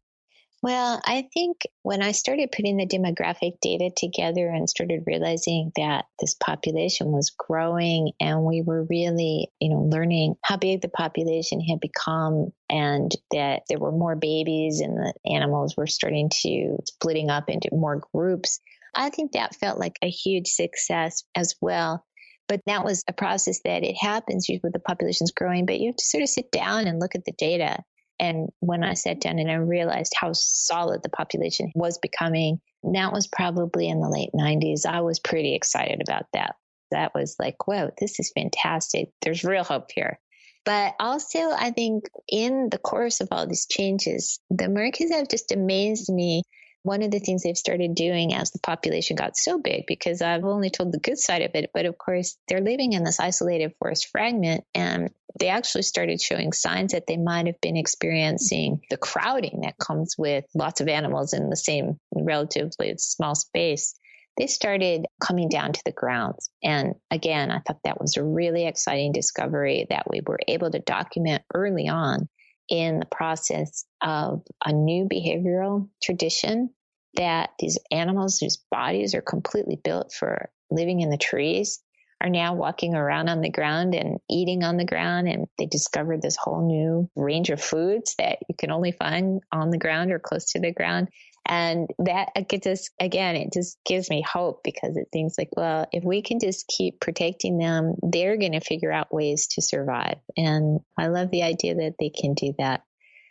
Well, I think when I started putting the demographic data together and started realizing that this population was growing, and we were really, learning how big the population had become, and that there were more babies and the animals were starting to splitting up into more groups, I think that felt like a huge success as well. But that was a process that it happens with the population's growing, but you have to sort of sit down and look at the data. And when I sat down and I realized how solid the population was becoming, that was probably in the late 90s. I was pretty excited about that. That was like, whoa, this is fantastic. There's real hope here. But also, I think in the course of all these changes, the muriqis have just amazed me. One of the things they've started doing as the population got so big, because I've only told the good side of it, but of course they're living in this isolated forest fragment, and they actually started showing signs that they might have been experiencing the crowding that comes with lots of animals in the same relatively small space. They started coming down to the grounds. And again, I thought that was a really exciting discovery that we were able to document early on in the process of a new behavioral tradition, that these animals whose bodies are completely built for living in the trees are now walking around on the ground and eating on the ground. And they discovered this whole new range of foods that you can only find on the ground or close to the ground. And that gets us, again, it just gives me hope, because it thinks like, well, if we can just keep protecting them, they're going to figure out ways to survive. And I love the idea that they can do that.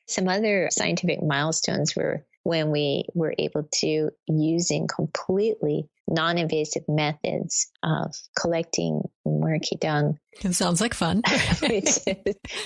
Some other scientific milestones were when we were able to, using completely non-invasive methods of collecting muriqui dung.
It sounds like fun.
Which is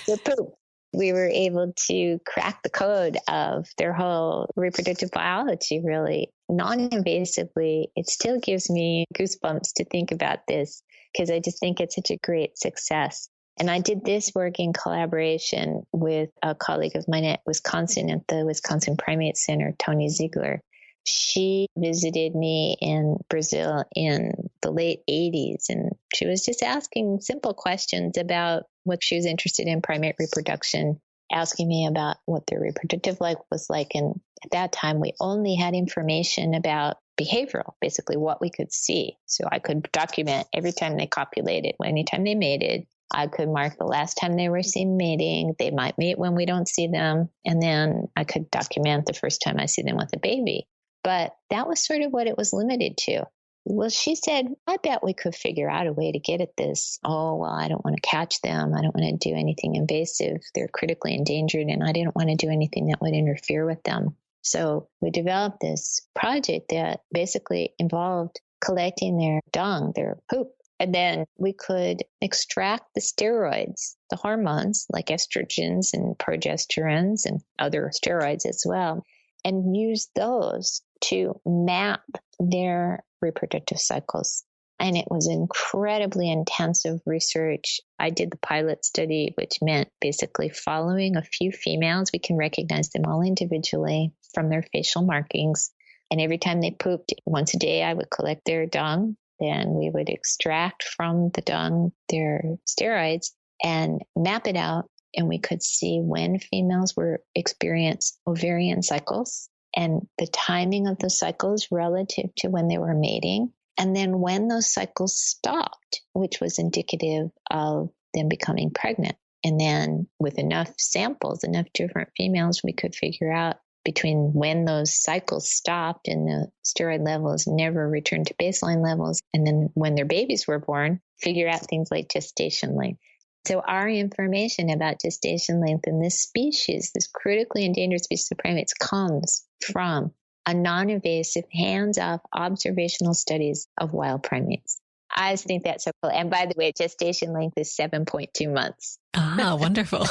the poop. We were able to crack the code of their whole reproductive biology, really non-invasively. It still gives me goosebumps to think about this, because I just think it's such a great success. And I did this work in collaboration with a colleague of mine at Wisconsin, at the Wisconsin Primate Center, Tony Ziegler. She visited me in Brazil in the late 80s, and she was just asking simple questions about what she was interested in, primate reproduction, asking me about what their reproductive life was like. And at that time, we only had information about behavioral, basically what we could see. So I could document every time they copulated, anytime they mated, I could mark the last time they were seen mating. They might mate when we don't see them. And then I could document the first time I see them with a baby. But that was sort of what it was limited to. Well, she said, I bet we could figure out a way to get at this. Oh, well, I don't want to catch them. I don't want to do anything invasive. They're critically endangered, and I didn't want to do anything that would interfere with them. So we developed this project that basically involved collecting their dung, their poop. And then we could extract the steroids, the hormones like estrogens and progesterones and other steroids as well, and use those to map their reproductive cycles. And it was incredibly intensive research. I did the pilot study, which meant basically following a few females. We can recognize them all individually from their facial markings. And every time they pooped, once a day, I would collect their dung. Then we would extract from the dung their steroids and map it out. And we could see when females were experience ovarian cycles and the timing of the cycles relative to when they were mating. And then when those cycles stopped, which was indicative of them becoming pregnant. And then with enough samples, enough different females, we could figure out between when those cycles stopped and the steroid levels never returned to baseline levels, and then when their babies were born, figure out things like gestation length. So our information about gestation length in this species, this critically endangered species of primates, comes from a non-invasive, hands-off observational studies of wild primates. I think that's so cool. And by the way, gestation length is 7.2 months.
Ah, wonderful.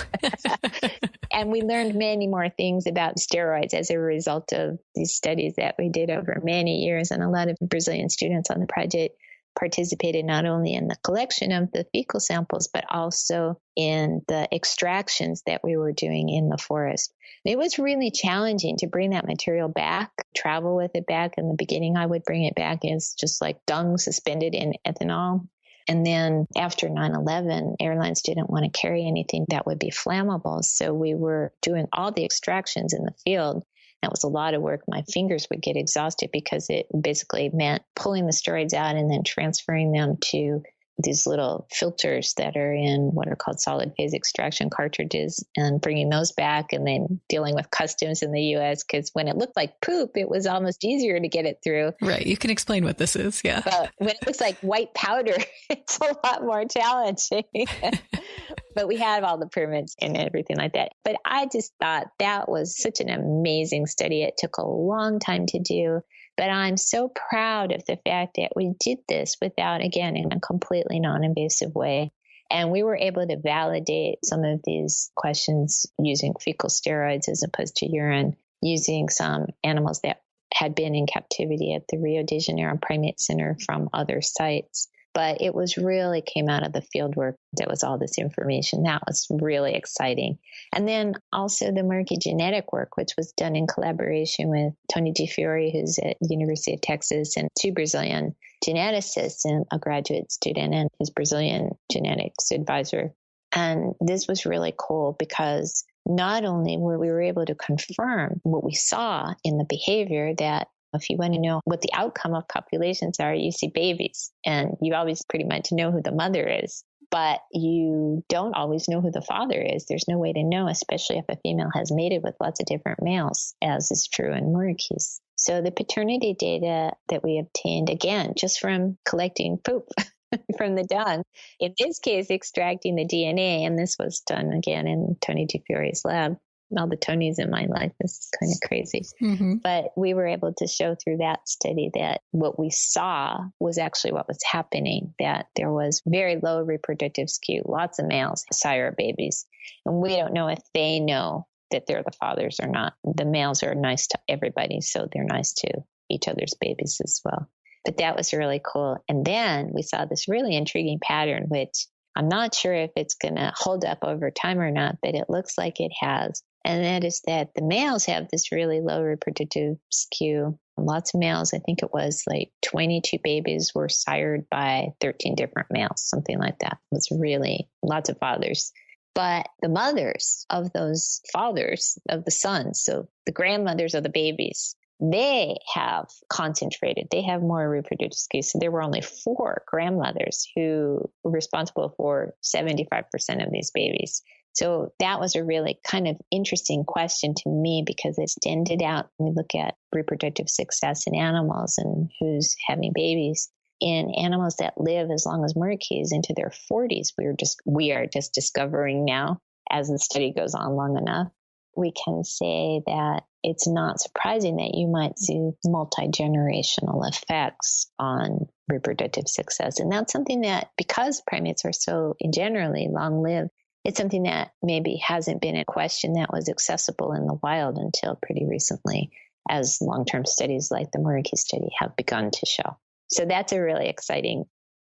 And we learned many more things about steroids as a result of these studies that we did over many years. And a lot of Brazilian students on the project participated not only in the collection of the fecal samples, but also in the extractions that we were doing in the forest. It was really challenging to bring that material back, travel with it back. In the beginning, I would bring it back as just like dung suspended in ethanol. And then after 9/11, airlines didn't want to carry anything that would be flammable. So we were doing all the extractions in the field. That was a lot of work. My fingers would get exhausted because it basically meant pulling the steroids out and then transferring them to these little filters that are in what are called solid phase extraction cartridges and bringing those back, and then dealing with customs in the U.S. because when it looked like poop, it was almost easier to get it through.
Right. You can explain what this is. Yeah.
But when it looks like white powder, it's a lot more challenging. But we have all the permits and everything like that. But I just thought that was such an amazing study. It took a long time to do. But I'm so proud of the fact that we did this without, again, in a completely non-invasive way. And we were able to validate some of these questions using fecal steroids as opposed to urine, using some animals that had been in captivity at the Rio de Janeiro Primate Center from other sites. But it was really came out of the field work. That was all this information. That was really exciting. And then also the muriqui genetic work, which was done in collaboration with Tony DeFiore, who's at the University of Texas, and two Brazilian geneticists and a graduate student and his Brazilian genetics advisor. And this was really cool because not only were we able to confirm what we saw in the behavior, that if you want to know what the outcome of populations are, you see babies, and you always pretty much know who the mother is, but you don't always know who the father is. There's no way to know, especially if a female has mated with lots of different males, as is true in muriquis. So the paternity data that we obtained, again, just from collecting poop from the dung, in this case, extracting the DNA, and this was done again in Tony DeFiore's lab. All the Tonys in my life is kind of crazy. Mm-hmm. But we were able to show through that study that what we saw was actually what was happening, that there was very low reproductive skew, lots of males sire babies. And we don't know if they know that they're the fathers or not. The males are nice to everybody, so they're nice to each other's babies as well. But that was really cool. And then we saw this really intriguing pattern, which I'm not sure if it's going to hold up over time or not, but it looks like it has. And that is that the males have this really low reproductive skew. Lots of males, I think it was like 22 babies were sired by 13 different males, something like that. It was really lots of fathers. But the mothers of those fathers of the sons, so the grandmothers of the babies, they have concentrated, they have more reproduced geese. So there were only 4 grandmothers who were responsible for 75% of these babies. So that was a really kind of interesting question to me, because it extended out. We look at reproductive success in animals and who's having babies. In animals that live as long as muriqis into their 40s, we are just discovering now, as the study goes on long enough, we can say that it's not surprising that you might see multi-generational effects on reproductive success. And that's something that, because primates are so generally long-lived, it's something that maybe hasn't been a question that was accessible in the wild until pretty recently, as long-term studies like the muriqui study have begun to show. So that's a really exciting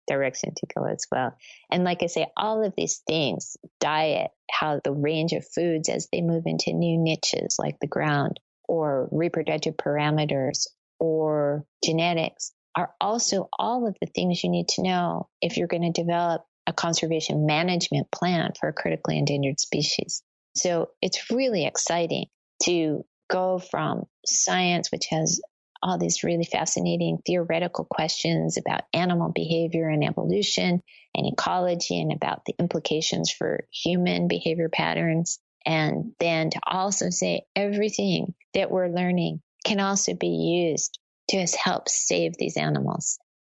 direction to go as well. And like I say, all of these things, diet, how the range of foods as they move into new niches like the ground, or reproductive parameters, or genetics, are also all of the things you need to know if you're going to develop a conservation management plan for a critically endangered species. So it's really exciting to go from science, which has all these really fascinating theoretical questions about animal behavior and evolution and ecology, and about the implications for human behavior patterns. And then to also say everything that we're learning can also be used to help save these animals.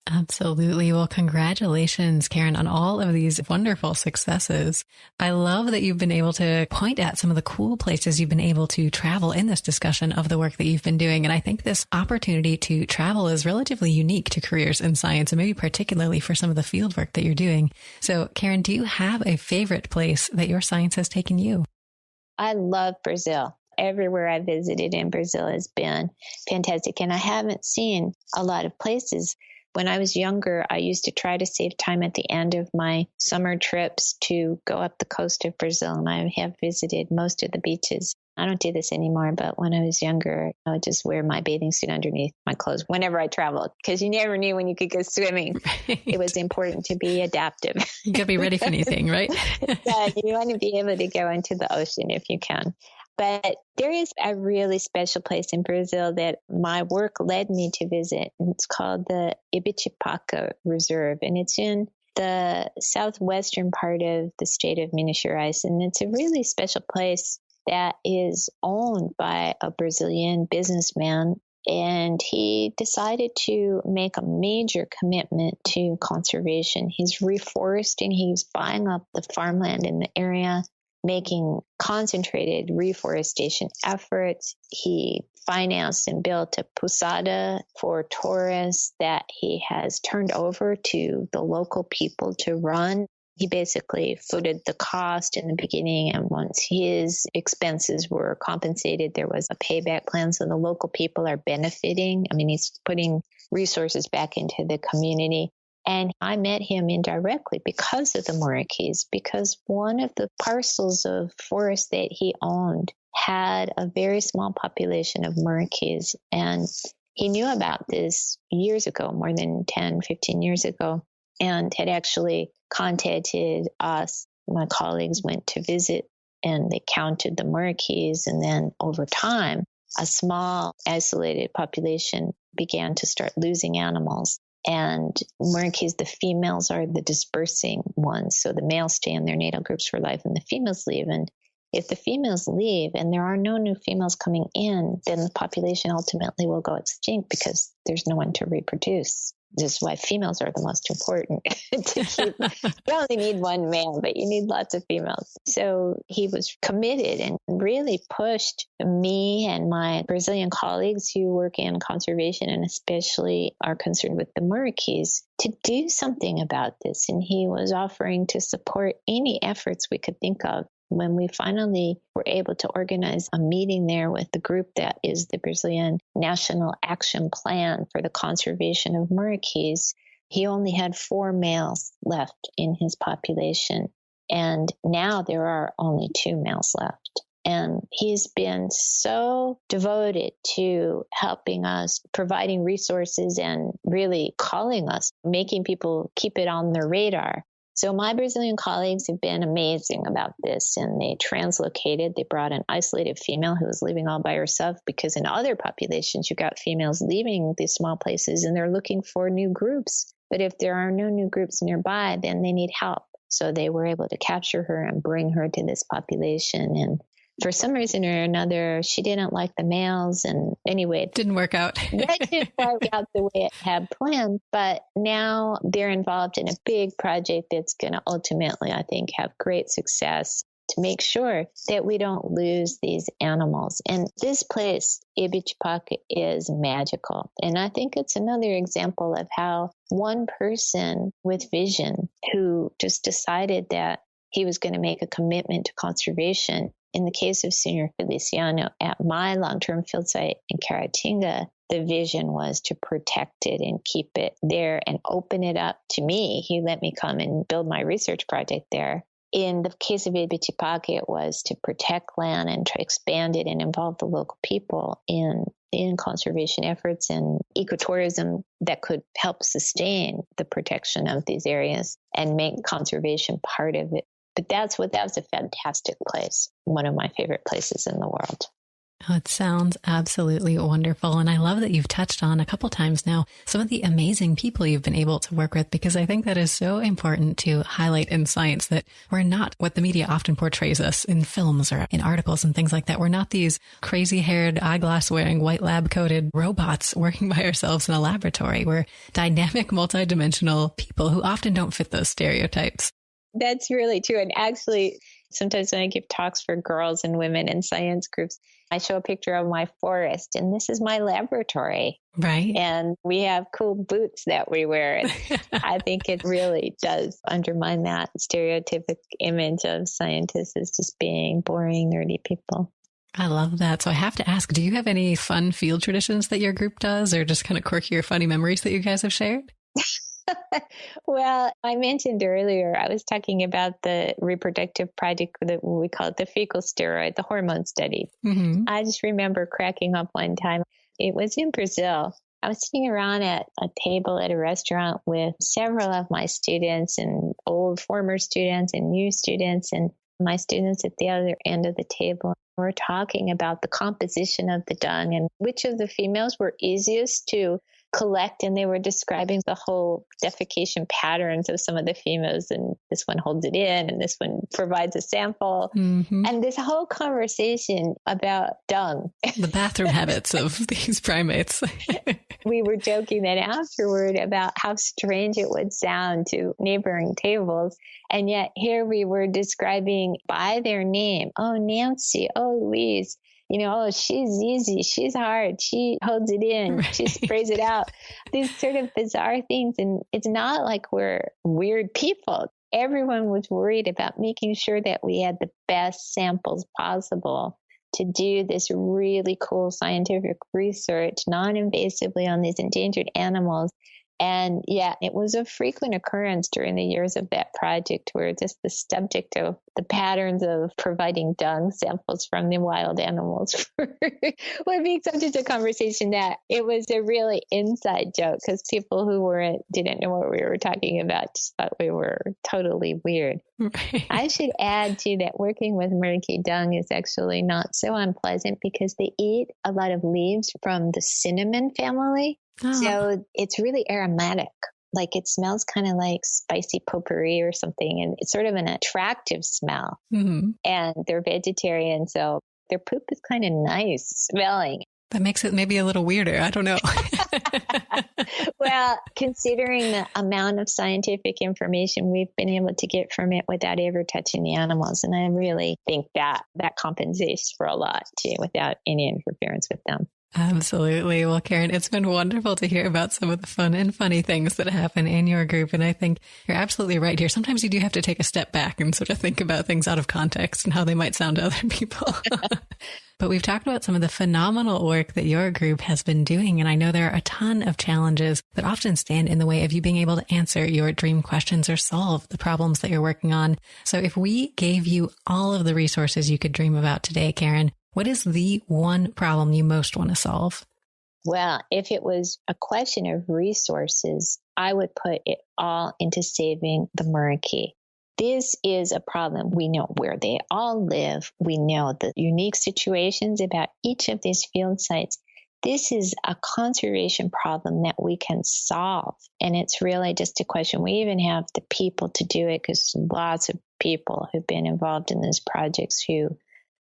Absolutely. Well, congratulations, Karen, on all of these wonderful successes. I love that you've been able to point at some of the cool places you've been able to travel in this discussion of the work that you've been doing. And I think this opportunity to travel is relatively unique to careers in science, and maybe particularly for some of the field work that you're doing. So, Karen, do you have a favorite place that your science has taken you?
I love Brazil. Everywhere I visited in Brazil has been fantastic. And I haven't seen a lot of places. When I was younger, I used to try to save time at the end of my summer trips to go up the coast of Brazil, and I have visited most of the beaches. I don't do this anymore, but when I was younger, I would just wear my bathing suit underneath my clothes whenever I traveled, because you never knew when you could go swimming. Right. It was important to be adaptive.
You got to be ready for anything, right?
Yeah, you want to be able to go into the ocean if you can. But there is a really special place in Brazil that my work led me to visit. And it's called the Ibitipaca Reserve. And it's in the southwestern part of the state of Minas Gerais. And it's a really special place that is owned by a Brazilian businessman. And he decided to make a major commitment to conservation. He's reforesting. He's buying up the farmland in the area, making concentrated reforestation efforts. He financed and built a posada for tourists that he has turned over to the local people to run. He basically footed the cost in the beginning, and once his expenses were compensated, there was a payback plan. So the local people are benefiting. I mean, he's putting resources back into the community. And I met him indirectly because of the muriqis, because one of the parcels of forest that he owned had a very small population of muriqis. And he knew about this years ago, more than 10, 15 years ago, and had actually contacted us. My colleagues went to visit, and they counted the muriqis. And then over time, a small isolated population began to start losing animals. And muriqis, the females are the dispersing ones. So the males stay in their natal groups for life and the females leave. And if the females leave and there are no new females coming in, then the population ultimately will go extinct because there's no one to reproduce. This is why females are the most important to keep. You only need one male, but you need lots of females. So he was committed and really pushed me and my Brazilian colleagues who work in conservation and especially are concerned with the muriqis to do something about this. And he was offering to support any efforts we could think of. When we finally were able to organize a meeting there with the group that is the Brazilian National Action Plan for the Conservation of Muriqis, he only had 4 males left in his population. And now there are only 2 males left. And he's been so devoted to helping us, providing resources and really calling us, making people keep it on their radar So my Brazilian colleagues have been amazing about this, and they brought an isolated female who was living all by herself, because in other populations, you've got females leaving these small places and they're looking for new groups. But if there are no new groups nearby, then they need help. So they were able to capture her and bring her to this population. And for some reason or another, she didn't like the males. And anyway,
it didn't work out.
That didn't work out the way it had planned. But now they're involved in a big project that's going to ultimately, I think, have great success to make sure that we don't lose these animals. And this place, Ibitipaca, is magical. And I think it's another example of how one person with vision who just decided that he was going to make a commitment to conservation. In the case of Sr. Feliciano, at my long-term field site in Caratinga, the vision was to protect it and keep it there and open it up to me. He let me come and build my research project there. In the case of Ibitipaca, it was to protect land and to expand it and involve the local people in conservation efforts and ecotourism that could help sustain the protection of these areas and make conservation part of it. But that was a fantastic place, one of my favorite places in the world.
Oh, it sounds absolutely wonderful. And I love that you've touched on a couple times now some of the amazing people you've been able to work with, because I think that is so important to highlight in science, that we're not what the media often portrays us in films or in articles and things like that. We're not these crazy haired, eyeglass wearing, white lab coated robots working by ourselves in a laboratory. We're dynamic, multidimensional people who often don't fit those stereotypes.
That's really true. And actually, sometimes when I give talks for girls and women in science groups, I show a picture of my forest, and this is my laboratory.
Right.
And we have cool boots that we wear. And I think it really does undermine that stereotypic image of scientists as just being boring, nerdy people.
I love that. So I have to ask, do you have any fun field traditions that your group does, or just kind of quirky or funny memories that you guys have shared?
Well, I mentioned earlier, I was talking about the reproductive project that we call it the fecal steroid, the hormone study. Mm-hmm. I just remember cracking up one time. It was in Brazil. I was sitting around at a table at a restaurant with several of my students and old former students and new students, and my students at the other end of the table. We're talking about the composition of the dung and which of the females were easiest to collect, and they were describing the whole defecation patterns of some of the females, and this one holds it in and this one provides a sample. Mm-hmm. And this whole conversation about dung,
the bathroom habits of these primates.
We were joking then afterward about how strange it would sound to neighboring tables, and yet here we were describing by their name, oh Nancy, oh Louise, oh, she's easy, she's hard, she holds it in, she sprays it out. These sort of bizarre things. And it's not like we're weird people. Everyone was worried about making sure that we had the best samples possible to do this really cool scientific research non-invasively on these endangered animals. And yeah, it was a frequent occurrence during the years of that project where just the subject of the patterns of providing dung samples from the wild animals would be subject to conversation that it was a really inside joke, because people who didn't know what we were talking about just thought we were totally weird. Right. I should add too that working with muriqui dung is actually not so unpleasant, because they eat a lot of leaves from the cinnamon family. Oh. So it's really aromatic. Like it smells kind of like spicy potpourri or something. And it's sort of an attractive smell. Mm-hmm. And they're vegetarian, so their poop is kind of nice smelling.
That makes it maybe a little weirder. I don't know.
Well, considering the amount of scientific information we've been able to get from it without ever touching the animals. And I really think that compensates for a lot too, without any interference with them.
Absolutely. Well, Karen, it's been wonderful to hear about some of the fun and funny things that happen in your group. And I think you're absolutely right here. Sometimes you do have to take a step back and sort of think about things out of context and how they might sound to other people. But we've talked about some of the phenomenal work that your group has been doing. And I know there are a ton of challenges that often stand in the way of you being able to answer your dream questions or solve the problems that you're working on. So if we gave you all of the resources you could dream about today, Karen, what is the one problem you most want to solve?
Well, if it was a question of resources, I would put it all into saving the muriqui. This is a problem. We know where they all live. We know the unique situations about each of these field sites. This is a conservation problem that we can solve. And it's really just a question. We even have the people to do it because lots of people who've been involved in these projects who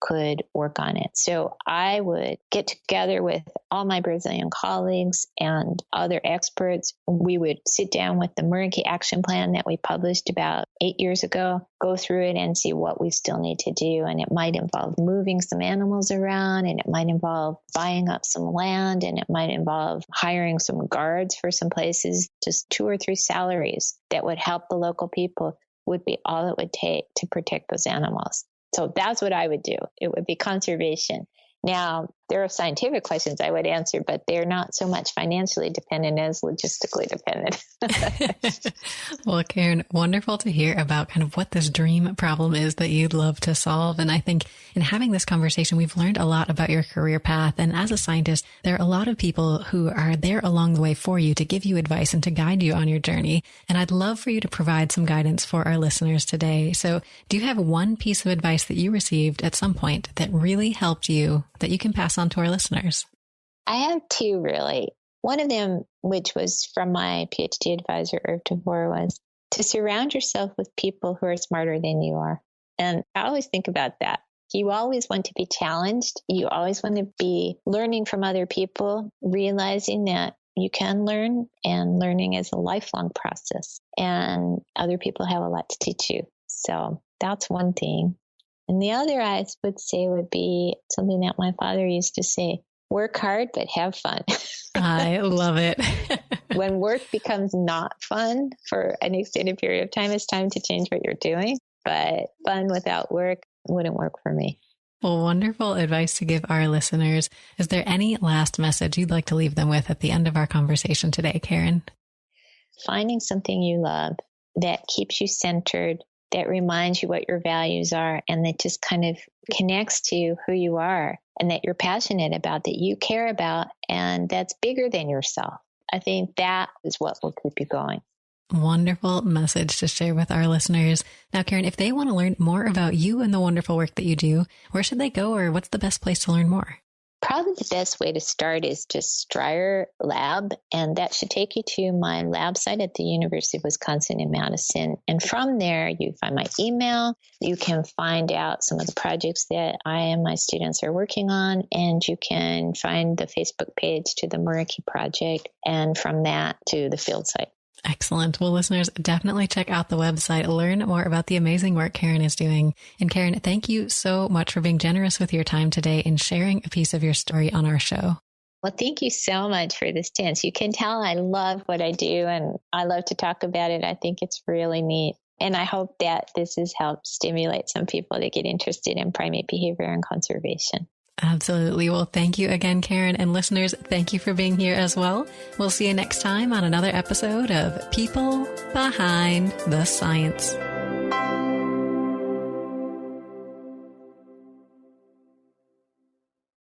could work on it. So I would get together with all my Brazilian colleagues and other experts. We would sit down with the muriqui action plan that we published about 8 years ago, go through it and see what we still need to do. And it might involve moving some animals around, and it might involve buying up some land, and it might involve hiring some guards for some places. Just 2 or 3 salaries that would help the local people would be all it would take to protect those animals. So that's what I would do. It would be conservation. Now, there are scientific questions I would answer, but they're not so much financially dependent as logistically dependent.
Well, Karen, wonderful to hear about kind of what this dream problem is that you'd love to solve. And I think in having this conversation, we've learned a lot about your career path. And as a scientist, there are a lot of people who are there along the way for you to give you advice and to guide you on your journey. And I'd love for you to provide some guidance for our listeners today. So do you have one piece of advice that you received at some point that really helped you that you can pass on to our listeners?
I have 2, really. One of them, which was from my Ph.D. advisor, Devore, was to surround yourself with people who are smarter than you are. And I always think about that. You always want to be challenged. You always want to be learning from other people, realizing that you can learn, and learning is a lifelong process. And other people have a lot to teach you. So that's one thing. And the other I would say would be something that my father used to say: work hard, but have fun.
I love it.
When work becomes not fun for an extended period of time, it's time to change what you're doing. But fun without work wouldn't work for me.
Well, wonderful advice to give our listeners. Is there any last message you'd like to leave them with at the end of our conversation today, Karen?
Finding something you love that keeps you centered, that reminds you what your values are, and that just kind of connects to who you are and that you're passionate about, that you care about, and that's bigger than yourself. I think that is what will keep you going.
Wonderful message to share with our listeners. Now, Karen, if they want to learn more about you and the wonderful work that you do, where should they go, or what's the best place to learn more?
Probably the best way to start is just Strier Lab, and that should take you to my lab site at the University of Wisconsin-Madison. And from there, you find my email. You can find out some of the projects that I and my students are working on, and you can find the Facebook page to the muriqui project, and from that to the field site.
Excellent. Well, listeners, definitely check out the website, learn more about the amazing work Karen is doing. And Karen, thank you so much for being generous with your time today and sharing a piece of your story on our show.
Well, thank you so much for this chance. You can tell I love what I do and I love to talk about it. I think it's really neat. And I hope that this has helped stimulate some people to get interested in primate behavior and conservation.
Absolutely. Well, thank you again, Karen. And listeners, thank you for being here as well. We'll see you next time on another episode of People Behind the Science.